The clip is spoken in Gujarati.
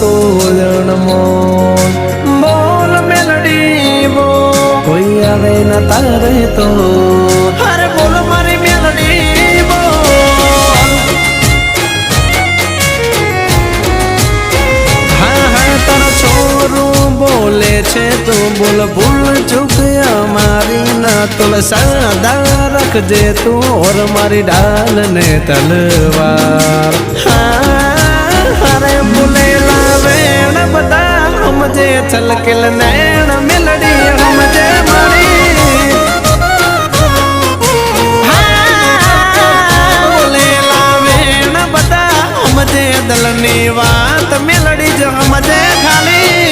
તોલણ મોન બોલ મેલડી બોલ કોઈ આવે ના તારે તો અરે બોલ મારી મેલડી બોલ હા હા તારા છોરું બોલે છે તું બોલ ભૂલ ચૂક અમારી ના તોલ સાદા રાખજે તું ઓર મારી ડાલ ને તલવાર અરે બોલેલા વેણ બધા સમજે છલકેલ નૈણ મેલડી સમજે મારી બોલેલા વેણ બધા સમજે દલની વાત મેલડી જ સમજે ખાલી